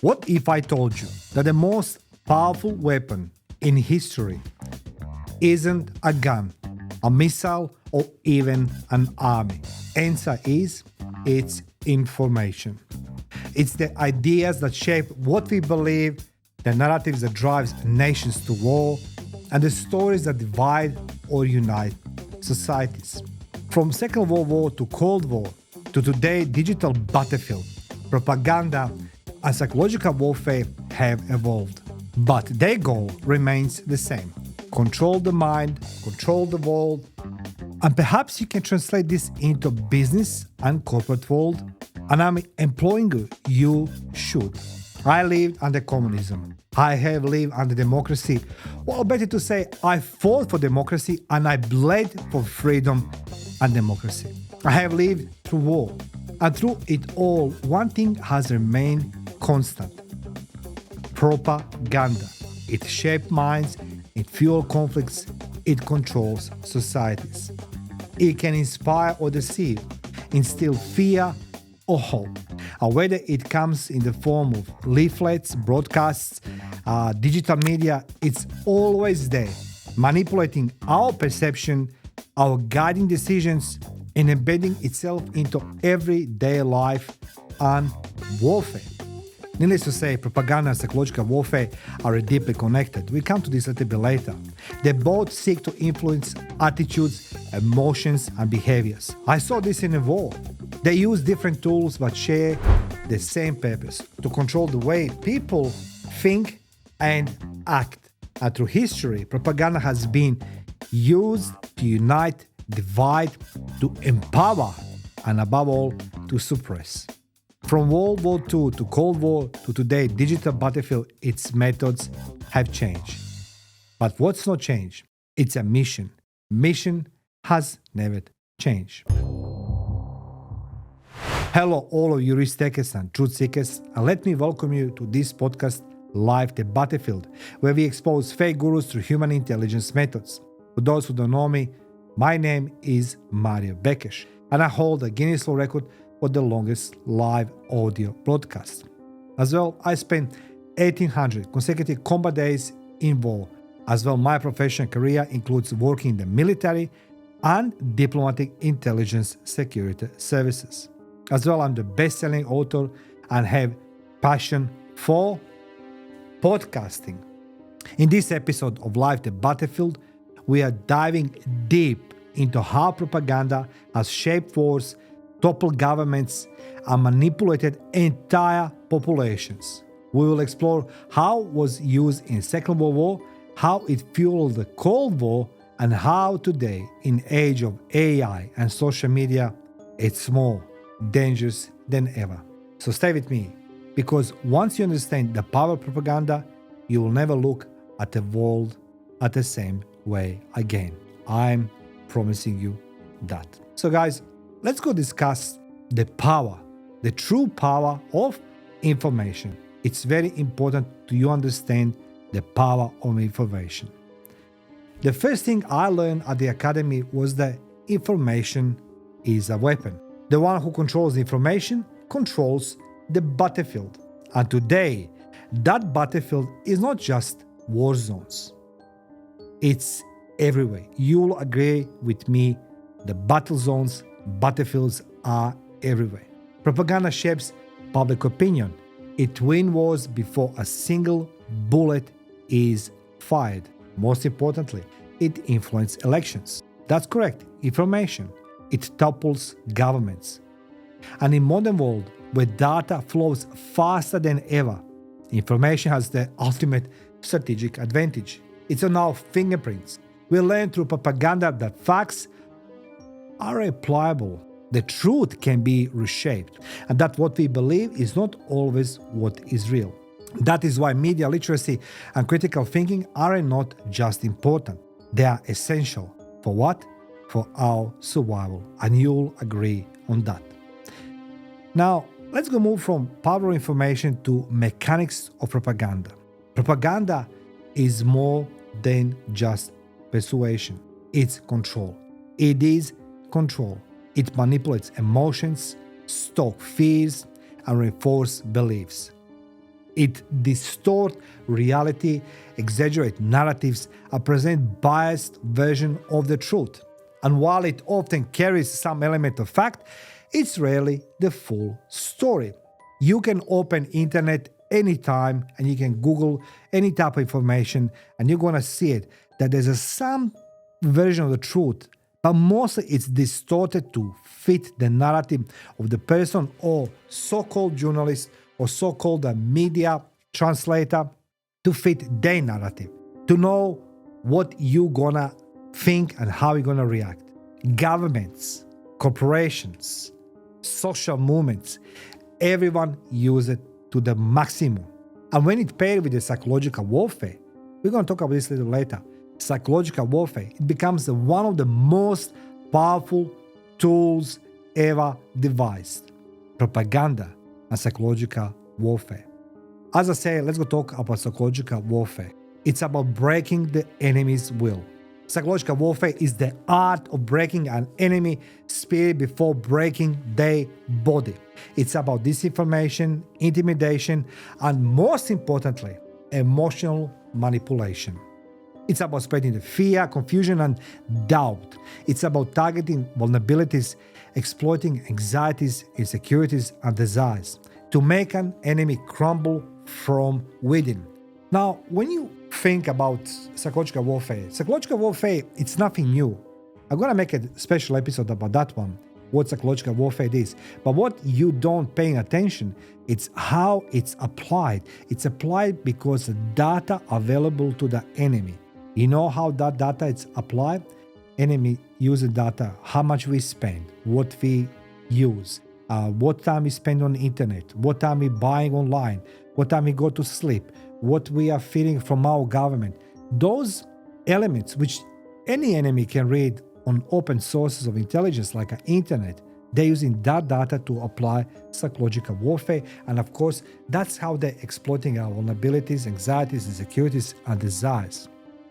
What if I told you that the most powerful weapon in history isn't a gun, a missile, or even an army? Answer is, it's information. It's the ideas that shape what we believe, the narratives that drive nations to war, and the stories that divide or unite societies. From Second World War to Cold War to today digital battlefield, propaganda and psychological warfare have evolved. But their goal remains the same: control the mind, control the world. And perhaps you can translate this into business and corporate world. And I'm imploring you should. I lived under communism. I have lived under democracy. Well, better to say, I fought for democracy and I bled for freedom and democracy. I have lived through war. And through it all, one thing has remained constant: propaganda. It shapes minds, it fuels conflicts, it controls societies. It can inspire or deceive, instill fear or hope. Whether it comes in the form of leaflets, broadcasts, digital media, it's always there, manipulating our perception, our guiding decisions, and embedding itself into everyday life and warfare. Needless to say, propaganda and psychological warfare are deeply connected. We come to this a little bit later. They both seek to influence attitudes, emotions, and behaviors. I saw this in a war. They use different tools but share the same purpose: to control the way people think and act. And through history, propaganda has been used to unite, divide, to empower, and above all, to suppress. From World War II to Cold War to today digital battlefield, its methods have changed. But what's not changed? It's a mission. Mission has never changed. Hello, all of you risk takers and truth seekers, and let me welcome you to this podcast, Live the Battlefield, where we expose fake gurus through human intelligence methods. For those who don't know me, my name is Bekes, and I hold a Guinness World Record for the longest live audio broadcast. As well, I spent 1,800 consecutive combat days in war. As well, my professional career includes working in the military and diplomatic intelligence security services. As well, I'm the best-selling author and have passion for podcasting. In this episode of Live the Battlefield, we are diving deep into how propaganda has shaped wars, toppled governments, and manipulated entire populations. We will explore how it was used in Second World War, how it fueled the Cold War, and how today, in the age of AI and social media, it's more dangerous than ever. So stay with me, because once you understand the power of propaganda, you will never look at the world at the same way again. I'm promising you that. So guys, let's go discuss the power, the true power of information. It's very important to you understand the power of information. The first thing I learned at the academy was that information is a weapon. The one who controls the information controls the battlefield. And today, that battlefield is not just war zones. It's everywhere. You'll agree with me, the battle zones, battlefields are everywhere. Propaganda shapes public opinion. It wins wars before a single bullet is fired. Most importantly, it influences elections. That's correct, information. It topples governments. And in modern world, where data flows faster than ever, information has the ultimate strategic advantage. It's on our fingerprints. We learn through propaganda that facts are applicable. The truth can be reshaped, and that what we believe is not always what is real. That is why media literacy and critical thinking are not just important. They are essential. For what? For our survival. And you'll agree on that. Now, let's go move from power of information to mechanics of propaganda. Propaganda is more than just persuasion. It's control. It is control. It manipulates emotions, stoke fears, and reinforce beliefs. It distorts reality, exaggerates narratives, and presents biased version of the truth. And while it often carries some element of fact, it's rarely the full story. You can open internet anytime and you can Google any type of information and you're going to see it, that there's some version of the truth, but mostly it's distorted to fit the narrative of the person or so-called journalist or so-called media translator to fit their narrative, to know what you're gonna think and how you're gonna react. Governments, corporations, social movements, everyone use it to the maximum. And when it's paired with the psychological warfare, we're going to talk about this a little later, psychological warfare, it becomes one of the most powerful tools ever devised. Propaganda and psychological warfare. As I say, let's go talk about psychological warfare. It's about breaking the enemy's will. Psychological warfare is the art of breaking an enemy spirit before breaking their body. It's about disinformation, intimidation, and most importantly, emotional manipulation. It's about spreading the fear, confusion, and doubt. It's about targeting vulnerabilities, exploiting anxieties, insecurities, and desires to make an enemy crumble from within. Now, when you think about psychological warfare, it's nothing new. I'm going to make a special episode about that one, what psychological warfare is. But what you don't paying attention, it's how it's applied. It's applied because the data available to the enemy. You know how that data is applied? Enemy uses data, how much we spend, what we use, what time we spend on the internet, what time we buying online, what time we go to sleep, what we are feeling from our government. Those elements which any enemy can read on open sources of intelligence like the internet, they're using that data to apply psychological warfare. And of course, that's how they're exploiting our vulnerabilities, anxieties, insecurities, and desires.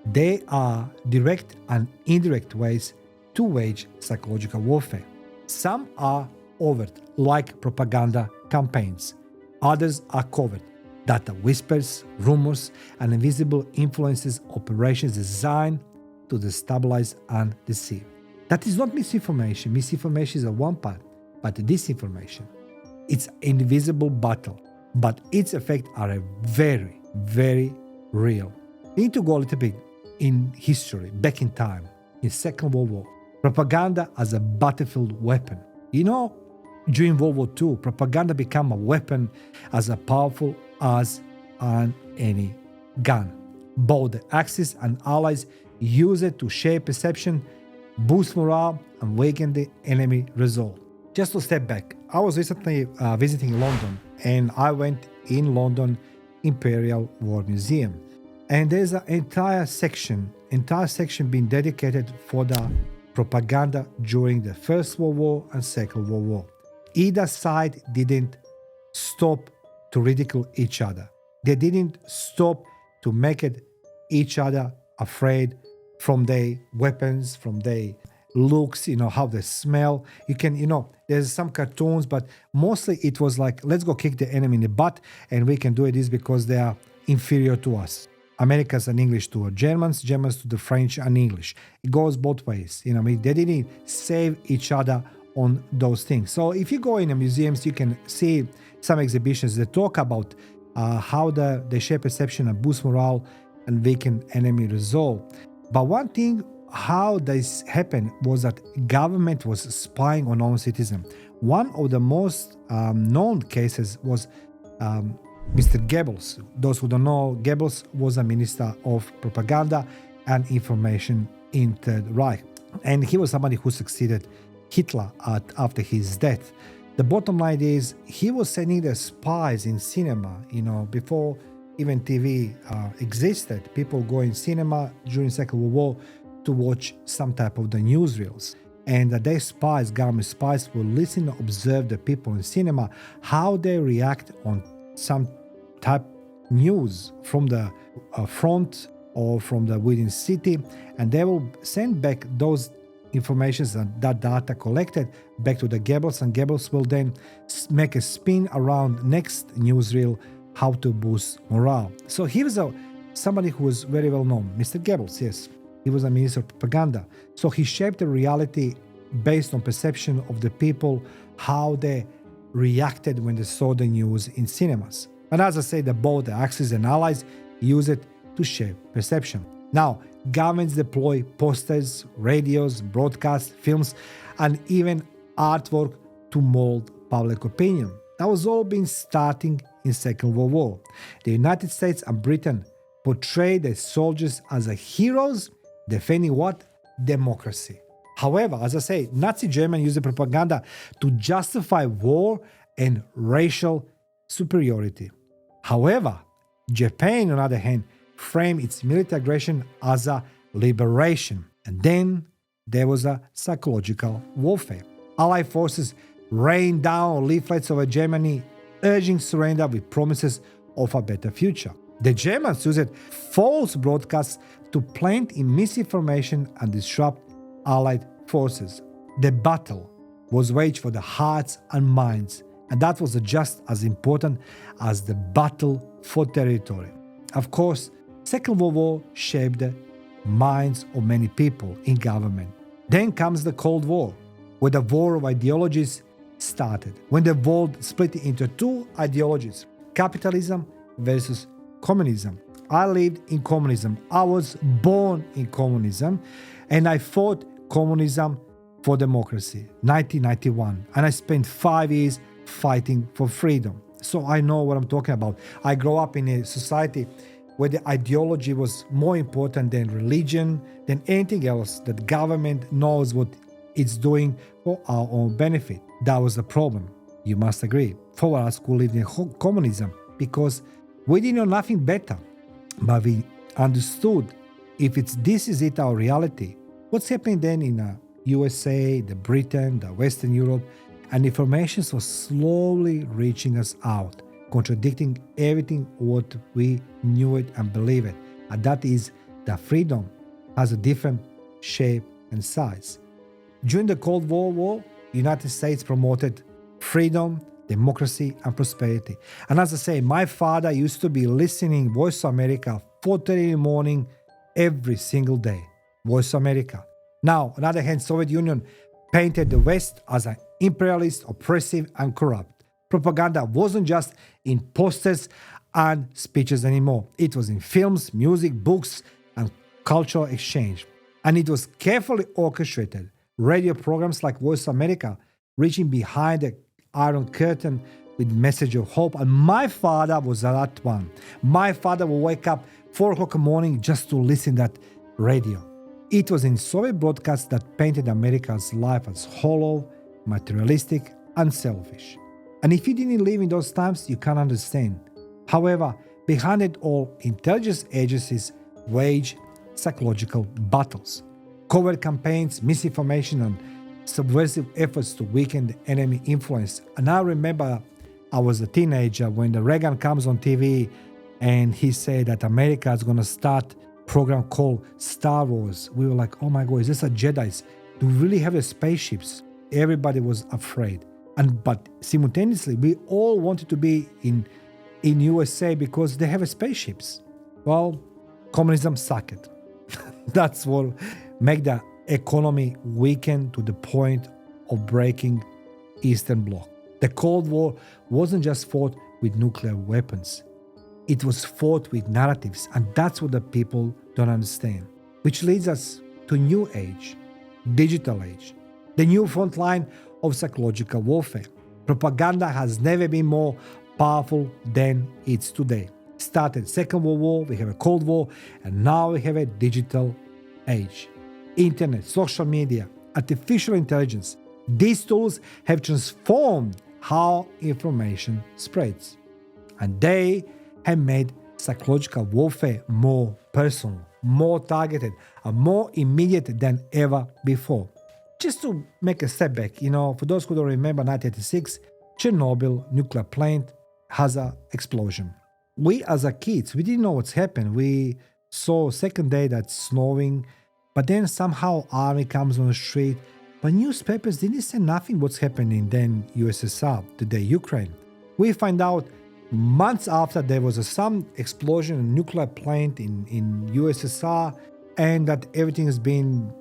They are direct and indirect ways to wage psychological warfare. Some are overt, like propaganda campaigns. Others are covert, data whispers, rumors, and invisible influences operations designed to destabilize and deceive. That is not misinformation. Misinformation is a one part, but disinformation, it's invisible battle, but its effects are very, very real. We need to go a little bit in history, back in time, in Second World War. Propaganda as a battlefield weapon. You know, during World War II, propaganda became a weapon as powerful as any gun. Both the Axis and Allies use it to shape perception, boost morale, and weaken the enemy resolve. Just to step back, I was recently visiting London, and I went in London Imperial War Museum. And there's an entire section being dedicated for the propaganda during the First World War and Second World War. Either side didn't stop to ridicule each other. They didn't stop to make each other afraid from their weapons, from their looks, how they smell. You can, there's some cartoons, but mostly it was like, let's go kick the enemy in the butt, and we can do it because they are inferior to us. Americans and English to Germans, Germans to the French and English. It goes both ways. They didn't save each other on those things. So if you go in the museums, you can see some exhibitions that talk about how they shape perception and boost morale and weaken enemy resolve. But one thing, how this happened was that government was spying on own citizens. One of the most known cases was Mr. Goebbels. Those who don't know, Goebbels was a minister of propaganda and information in Third Reich. And he was somebody who succeeded Hitler after his death. The bottom line is he was sending the spies in cinema, before even TV existed. People go in cinema during Second World War to watch some type of the newsreels. And their spies, government spies, will listen and observe the people in cinema, how they react on some type news from the front or from the within city, and they will send back those informations and that data collected back to the Goebbels, and Goebbels will then make a spin around next newsreel how to boost morale. So he was somebody who was very well known, Mr. Goebbels, yes. He was a minister of propaganda. So he shaped the reality based on perception of the people, how they reacted when they saw the news in cinemas. And as I say, both the Axis and Allies use it to shape perception. Now, governments deploy posters, radios, broadcasts, films, and even artwork to mold public opinion. That was all been starting in Second World War. The United States and Britain portrayed their soldiers as heroes defending what? Democracy. However, as I say, Nazi Germany used the propaganda to justify war and racial superiority. However, Japan, on the other hand, framed its military aggression as a liberation. And then there was a psychological warfare. Allied forces rained down leaflets over Germany, urging surrender with promises of a better future. The Germans used false broadcasts to plant in misinformation and disrupt Allied forces. The battle was waged for the hearts and minds, and that was just as important as the battle for territory. Of course, Second World War shaped the minds of many people in government. Then comes the Cold War, where the war of ideologies started, when the world split into two ideologies, capitalism versus communism. I lived in communism. I was born in communism, and I fought communism for democracy, 1991. And I spent 5 years fighting for freedom. So I know what I'm talking about. I grew up in a society where the ideology was more important than religion, than anything else. That government knows what it's doing for our own benefit. That was the problem, you must agree, for us who lived in communism, because we didn't know nothing better. But we understood if this is our reality, what's happening then in USA, the Britain, the Western Europe, and information was slowly reaching us out, contradicting everything what we knew it and believe it. And that is that freedom has a different shape and size. During the Cold War, the United States promoted freedom, democracy, and prosperity. And as I say, my father used to be listening Voice of America 4:30 in the morning every single day. Voice of America. Now, on the other hand, Soviet Union painted the West as an imperialist, oppressive, and corrupt. Propaganda wasn't just in posters and speeches anymore. It was in films, music, books, and cultural exchange. And it was carefully orchestrated. Radio programs like Voice of America reaching behind the Iron Curtain with message of hope. And my father was that one. My father would wake up 4 o'clock in the morning just to listen to that radio. It was in Soviet broadcasts that painted America's life as hollow, materialistic, and selfish. And if you didn't live in those times, you can't understand. However, behind it all, intelligence agencies wage psychological battles. Covert campaigns, misinformation, and subversive efforts to weaken the enemy influence. And I remember I was a teenager when the Reagan comes on TV and he said that America is going to start a program called Star Wars. We were like, oh my God, is this a Jedi's? Do we really have the spaceships? Everybody was afraid. But simultaneously, we all wanted to be in USA because they have spaceships. Well, communism sucked. That's what made the economy weaken to the point of breaking Eastern Bloc. The Cold War wasn't just fought with nuclear weapons. It was fought with narratives, and that's what the people don't understand. Which leads us to new age, digital age, the new front line of psychological warfare. Propaganda has never been more powerful than it's today. Started Second World War, we have a Cold War, and now we have a digital age. Internet, social media, artificial intelligence. These tools have transformed how information spreads. And they have made psychological warfare more personal, more targeted, and more immediate than ever before. Just to make a step back, for those who don't remember 1986, Chernobyl nuclear plant has an explosion. We as a kids, we didn't know what's happened. We saw second day that's snowing, but then somehow army comes on the street. But newspapers didn't say nothing what's happening then USSR, today Ukraine. We find out months after there was some explosion in a nuclear plant in USSR, and that everything has been,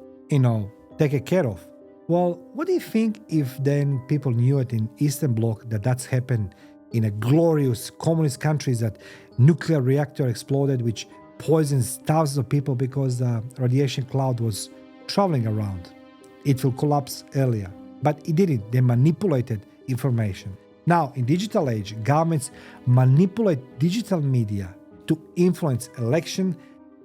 taken care of. Well, what do you think if then people knew it in Eastern Bloc that that's happened in a glorious communist countries, that nuclear reactor exploded, which poisons thousands of people because the radiation cloud was traveling around. It will collapse earlier. But it didn't. They manipulated information. Now, in digital age, governments manipulate digital media to influence election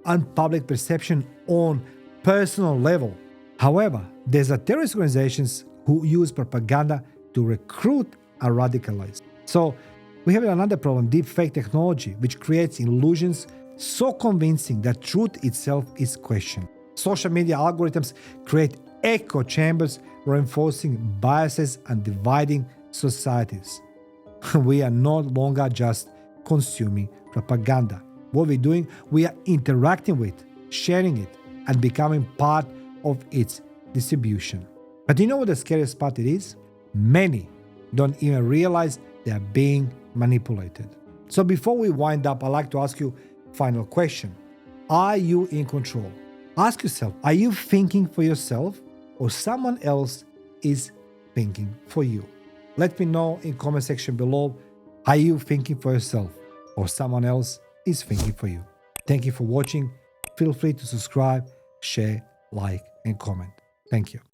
and public perception on personal level. However, there's a terrorist organizations who use propaganda to recruit and radicalize. So we have another problem, deep fake technology, which creates illusions so convincing that truth itself is questioned. Social media algorithms create echo chambers, reinforcing biases and dividing societies. We are no longer just consuming propaganda. What we're doing, we are interacting with, sharing it, and becoming part of its distribution. But you know what the scariest part it is? Many don't even realize they are being manipulated. So before we wind up, I'd like to ask you a final question. Are you in control? Ask yourself, are you thinking for yourself or someone else is thinking for you? Let me know in comment section below, are you thinking for yourself or someone else is thinking for you? Thank you for watching. Feel free to subscribe, share, like, and comment. Thank you.